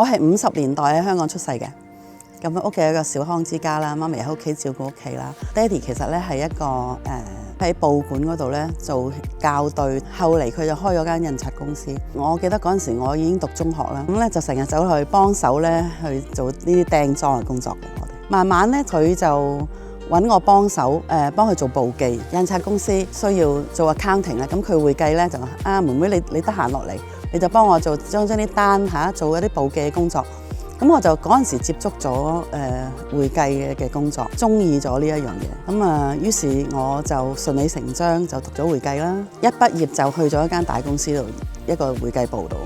我係50年代喺香港出世嘅，咁屋企有一個小康之家啦，媽咪喺屋企照顧屋企啦。爹哋其實咧係一個喺報館嗰度咧做校對，後嚟佢就開咗間印刷公司。我記得嗰陣時我已經讀中學啦，咁咧就成日走去幫手咧去做呢啲釘裝嘅工作嘅。我哋慢慢咧佢就揾我幫手，幫佢做簿記。印刷公司需要做 accounting 啦，咁佢會計咧就話妹妹你得閒落嚟，你就幫我做將啲單做一啲簿記嘅工作。咁我就嗰陣時接觸咗會計嘅工作，中意咗呢一樣嘢。咁於是我就順理成章就讀咗會計啦。一畢業就去咗一間大公司度，一個會計部度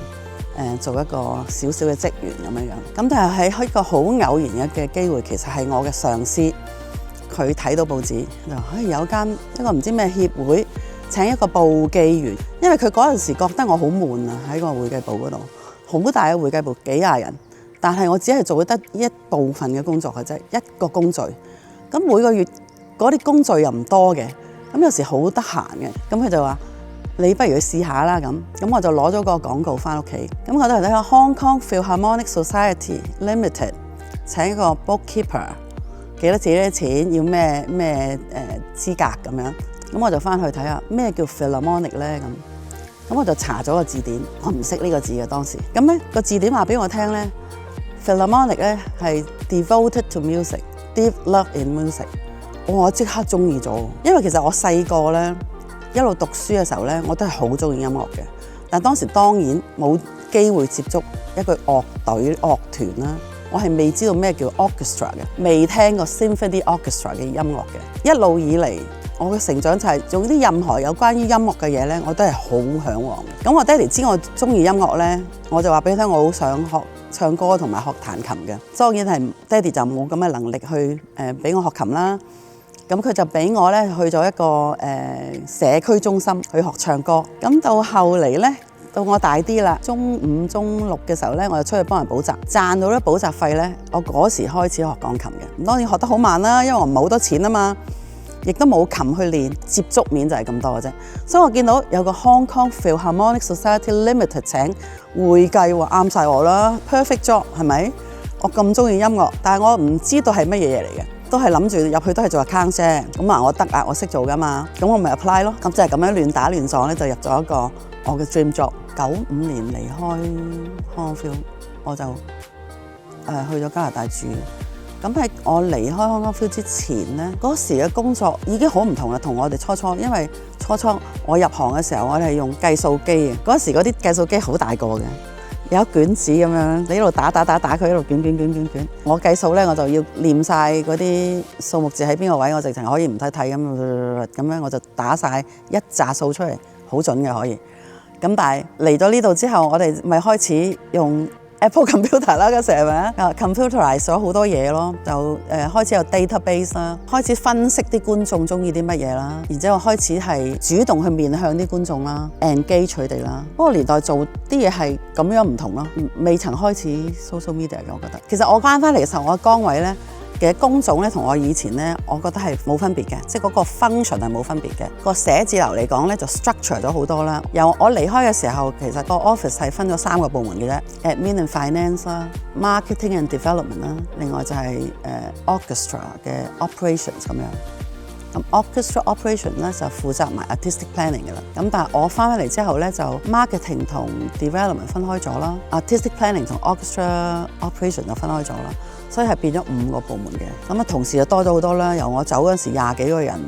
做一個小小嘅職員咁樣。咁但係喺一個好偶然嘅機會，其實係我嘅上司，佢睇到報紙就話有一個唔知咩協會請一個簿記員，因為佢嗰陣時覺得我好悶啊，喺個會計部嗰度，好大嘅會計部幾廿人。但係我只係做得一部分嘅工作嘅啫，一個工序。咁每個月嗰啲工序又唔多嘅，咁有時好得閒嘅。咁佢就話：你不如去試下啦咁。咁我就攞咗個廣告返屋企。咁我都係睇下 Hong Kong Philharmonic Society Limited 請一個 bookkeeper， 幾多錢，要咩資格咁樣。咁我就返去睇下咩叫 Philharmonic 咧咁。咁我就查咗個字典，我唔識呢個字嘅當時。咁咧個字典話俾我聽咧。Philharmonic 咧係 devoted to music, deep love in music。我即刻中意咗，因為其實我細個咧一路讀書嘅時候咧，我都係好中意音樂嘅。但當時當然冇機會接觸一個樂隊樂團啦，我係未知道咩叫 orchestra 嘅，未聽過 symphony orchestra 嘅音樂嘅。一路以嚟，我嘅成長就係做啲任何有關於音樂嘅嘢咧，我都係好嚮往嘅。咁我爹哋知我中意音樂咧，我就話俾佢聽，我好想學唱歌同埋學彈琴嘅。當然係爹哋就冇咁嘅能力去俾我學琴啦。咁佢就俾我咧去咗一個社區中心去學唱歌。咁到後嚟咧，到我大啲啦，中5、中6嘅時候咧，我就出去幫人補習，賺到啲補習費咧，我嗰時開始學鋼琴嘅。咁當然學得好慢啦，因為我唔係好多錢啊嘛。亦都冇琴去練，接觸面就係咁多嘅啫。所以我見到有個 Hong Kong Philharmonic Society Limited 請會計，話啱晒我啦 ，perfect job 係咪？我咁中意音樂，但係我唔知道係乜嘢嘢嚟嘅，都係諗住入去都係做 account 啫。咁我得啊，我識做噶嘛，咁我咪 apply 咯。咁就係咁樣亂打亂撞咧，就入咗一個我嘅 dream job。95年離開 Hong Kong Phil， 我就去咗加拿大住。咁喺我離開 Hong Kong Phil 之前咧，嗰時嘅工作已經好唔同啦，同我哋初初，因為初初我入行嘅時候，我哋係用計數機嘅。嗰時嗰啲計數機好大個嘅，有一卷紙咁樣，你一路打佢，一路捲。我計數咧，我就要念晒嗰啲數目字喺邊個位，我直情可以唔睇咁樣，我就打晒一紮數出嚟，好準嘅可以。咁但係嚟咗呢度之後，我哋咪開始用Apple computer 啦，嗰時係咪啊？computerize 咗好多嘢咯，就開始有 database 啦，開始分析啲觀眾中意啲乜嘢啦，然之後開始係主動去面向啲觀眾啦 ，engage 佢哋啦。嗰個年代做啲嘢係咁樣唔同咯，未曾開始 social media 嘅，我覺得。其實我翻嚟嘅時候，我嘅崗位咧嘅工種咧，同我以前咧，我覺得係冇分別嘅，即係嗰個 function 係冇分別嘅。個寫字樓嚟講咧，就 structure 咗好多啦。由我離開嘅時候，其實個 office 係分咗3個部門嘅啫 ，admin and finance 啦 ，marketing and development 啦，另外就係orchestra 嘅 operations 咁樣。咁 orchestra operation 咧就負責埋 artistic planning 嘅啦。咁但係我翻嚟之後咧，就 marketing 同 development 分開咗啦 ，artistic planning 同 orchestra operation 就分開咗啦。所以係變咗5個部門嘅。咁啊，同事就多咗好多啦。由我走嗰時20幾個人，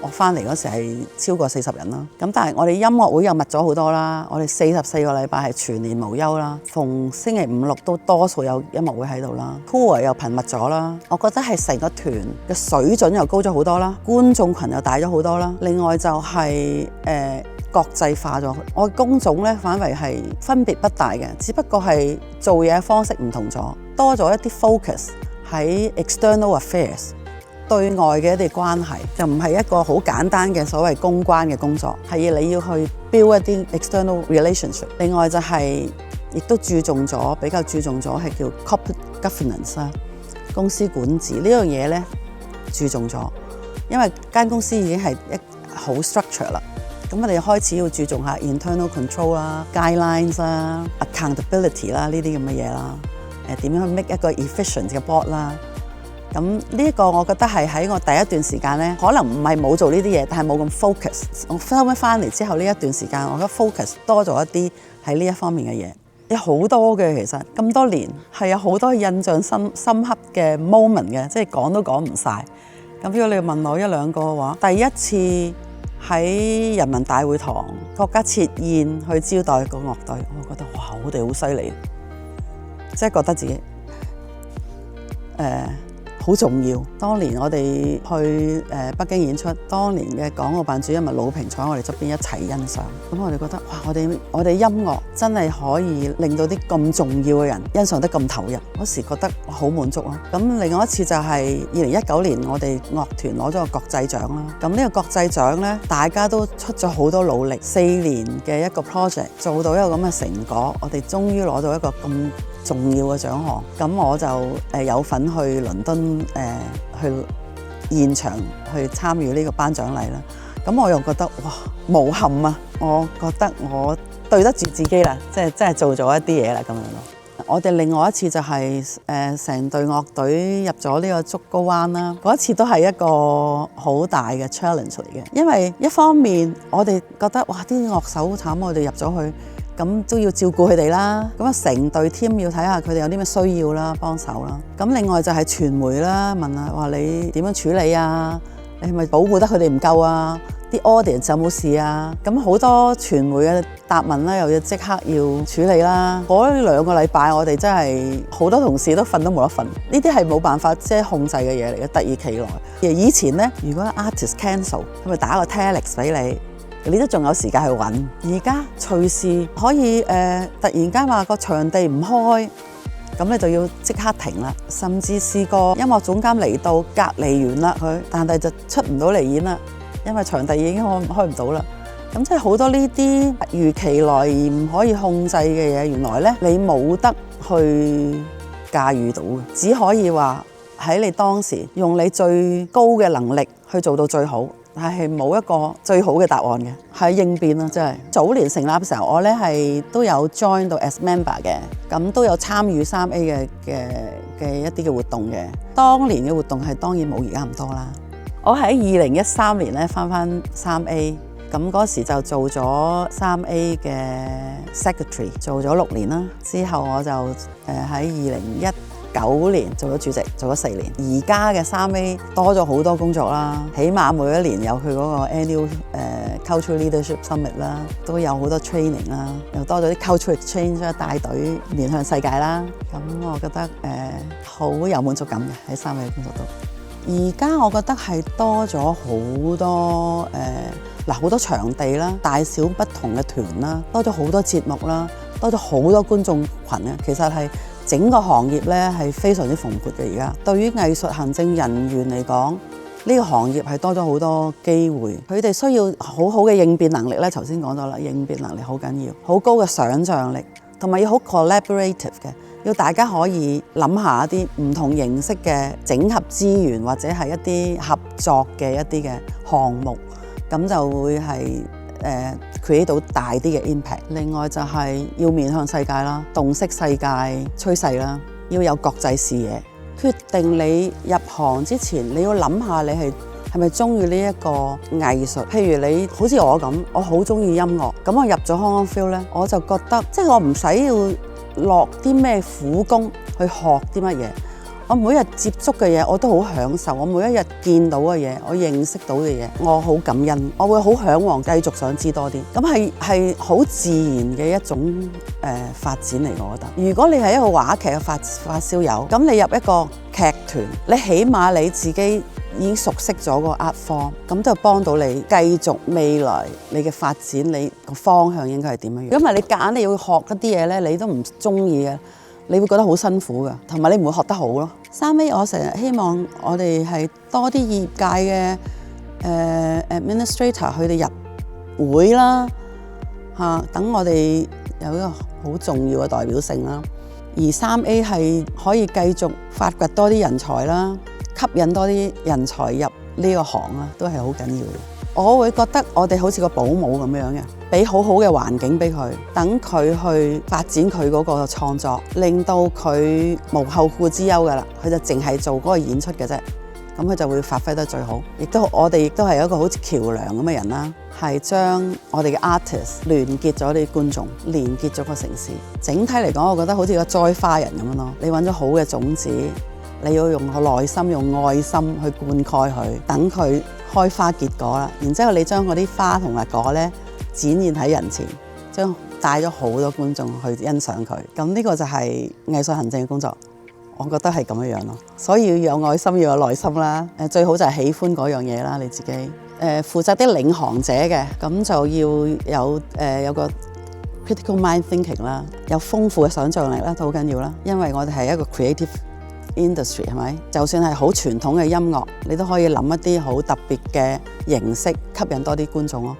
我翻嚟嗰時係超過40人啦。咁但係我哋音樂會又密咗好多啦。我哋44個禮拜係全年無休啦，逢星期5、6都多數有音樂會喺度啦。tour 又頻密咗啦。我覺得係成個團嘅水準又高咗好多啦，觀眾群又大咗好多啦。另外就係國際化咗。我嘅工種咧反為係分別不大嘅，只不過係做嘢嘅方式唔同咗。多咗一啲 focus 喺 external affairs 對外嘅一啲關係，就唔係一個好簡單嘅所謂公關嘅工作，係你要去 build 一啲 external relationship。另外就係亦都比較注重咗係叫 corporate governance 啦，公司管治呢樣嘢咧注重咗，因為間公司已經係好 structure 啦。咁我哋開始要注重下 internal control 啦、guidelines 啦、accountability 啦呢啲咁嘅嘢啦。點樣去 make 一個 efficient 嘅 board 啦。咁呢一個我覺得係喺我第一段時間咧，可能唔係冇做呢啲嘢，但係冇咁 focus。我後尾翻嚟之後呢一段時間，我覺得 focus 多咗一啲喺呢一方面嘅嘢。有好多嘅，其實咁多年係有好多印象深刻嘅 moment 嘅，即係講都講唔晒。咁如果你問我一兩個嘅話，第一次喺人民大會堂國家設宴去招待個樂隊，我覺得哇，我哋好犀利，即係覺得自己好重要。當年我哋去北京演出，當年嘅港澳辦主任魯平坐喺我哋側邊一齊欣賞。咁我哋覺得哇，我哋音樂真係可以令到啲咁重要嘅人欣賞得咁投入，嗰時覺得好滿足咯。咁另外一次就係2019年，我哋樂團攞咗個國際獎啦。咁呢個國際獎呢，大家都出咗好多努力，4年嘅一個 project 做到一個咁嘅成果，我哋終於攞到一個咁重要嘅獎項。咁我就有份去倫敦去現場去參與呢個頒獎禮啦。咁我又覺得哇，無憾啊！我覺得我對得住自己啦，即係真係做咗一啲嘢啦咁樣咯。我哋另外一次就係成隊樂隊入咗呢個竹篙灣啦。嗰一次都係一個好大嘅 challenge 嚟嘅，因為一方面我哋覺得哇，啲樂手好慘，我哋入咗去。咁都要照顧佢哋啦，咁啊成隊 team 要睇下佢哋有啲咩需要啦，幫手啦。咁另外就係傳媒啦，問下話你點樣處理啊？你係咪保護得佢哋唔夠啊？啲 audience 有冇事啊？咁好多傳媒嘅答問啦，又要即刻要處理啦。嗰2個禮拜我哋真係好多同事都瞓都冇得瞓，呢啲係冇辦法即係控制嘅嘢嚟嘅，突如其來。而以前呢，如果 artist cancel，佢咪打個 telex 俾你。你都仲有時間去揾，而家隨時可以突然間話個場地唔開，咁你就要即刻停啦。甚至試過音樂總監嚟到隔離完啦佢，但係就出唔到嚟演啦，因為場地已經開唔到啦。咁即係好多呢啲突如其來而唔可以控制嘅嘢，原來呢，你冇得去駕馭到嘅，只可以話喺你當時用你最高嘅能力去做到最好。係冇一個最好嘅答案嘅，係應變啦，真係。早年成立嘅時候，我咧係都有 join 到 as member 嘅，咁都有參與3A 嘅一啲嘅活動嘅。當年嘅活動係當然冇而家咁多啦。我喺2013年咧翻3A，咁嗰時就做咗3A 嘅 secretary， 做咗6年啦。之後我就喺2019年做咗主席，做咗4年。而家嘅3A 多咗好多工作啦，起碼每一年有佢嗰個 annual cultural leadership summit 啦，都有好多 training 啦，又多咗啲 cultural exchange 啦，帶隊面向世界啦。咁我覺得好有滿足感嘅喺3A 工作度。而家我覺得係多咗好多好多場地啦，大小不同嘅團啦，多咗好多節目啦，多咗好多觀眾群啊。其實係整個行業咧係非常之蓬勃嘅。而家對於藝術行政人員嚟講，呢個行業係多咗好多機會。佢哋需要好好嘅應變能力咧，頭先講咗啦，應變能力好緊要，好高嘅想像力，同埋要好 collaborative 嘅，要大家可以諗下一啲唔同形式嘅整合資源，或者係一啲合作嘅一啲嘅項目，咁就會係create 到大啲嘅 impact。另外就係要面向世界啦，洞悉世界趨勢啦，要有國際視野。決定你入行之前，你要諗下你係咪中意呢一個藝術。譬如你好似我咁，我好中意音樂，咁我入咗 Hong Kong Phil 咧，我就覺得即係我唔使要落啲咩苦功去學啲乜嘢。我每日接觸嘅嘢我都好享受，我每一日見到嘅嘢，我認識到嘅嘢，我好感恩，我會好嚮往繼續想知多啲。咁係好自然嘅一種發展嚟，我覺得。如果你係一個話劇嘅發燒友，咁你入一個劇團，你起碼你自己已經熟悉咗個 art form， 咁就幫到你繼續未來你嘅發展，你個方向應該係點樣？如果唔係你夾硬你要學一啲嘢咧，你都唔中意嘅。你會覺得好辛苦㗎，同埋你唔會學得好咯。3A 我成日希望我哋係多啲業界嘅administrator 佢哋入會啦，等我哋有一個好重要嘅代表性啦。而3A 係可以繼續發掘多啲人才啦，吸引多啲人才入呢個行啦，都係好緊要嘅。我會覺得我哋好似個保姆咁樣嘅，俾好好嘅環境俾佢，等佢去發展佢嗰個創作，令到佢無後顧之憂㗎啦。佢就淨係做嗰個演出嘅啫，咁佢就會發揮得最好。我哋亦都係一個好似橋梁咁嘅人啦，係將我哋嘅 artist 聯結咗啲觀眾，連結咗個城市。整體嚟講，我覺得好似個栽花人咁樣咯。你揾咗好嘅種子，你要用個耐心、用愛心去灌溉佢，等佢開花結果啦。然之後你將嗰啲花同埋果咧展現喺人前，將帶咗好多觀眾去欣賞佢。咁呢個就係藝術行政嘅工作。我覺得係咁樣咯，所以要有愛心，要有耐心啦。最好就係喜歡嗰樣嘢啦，你自己。負責啲領航者嘅，咁就要有個 critical mind thinking 啦，有豐富嘅想像力啦，都好緊要啦。因為我哋係一個 creative industry 係咪？就算係好傳統嘅音樂，你都可以諗一啲好特別嘅形式，吸引多啲觀眾咯。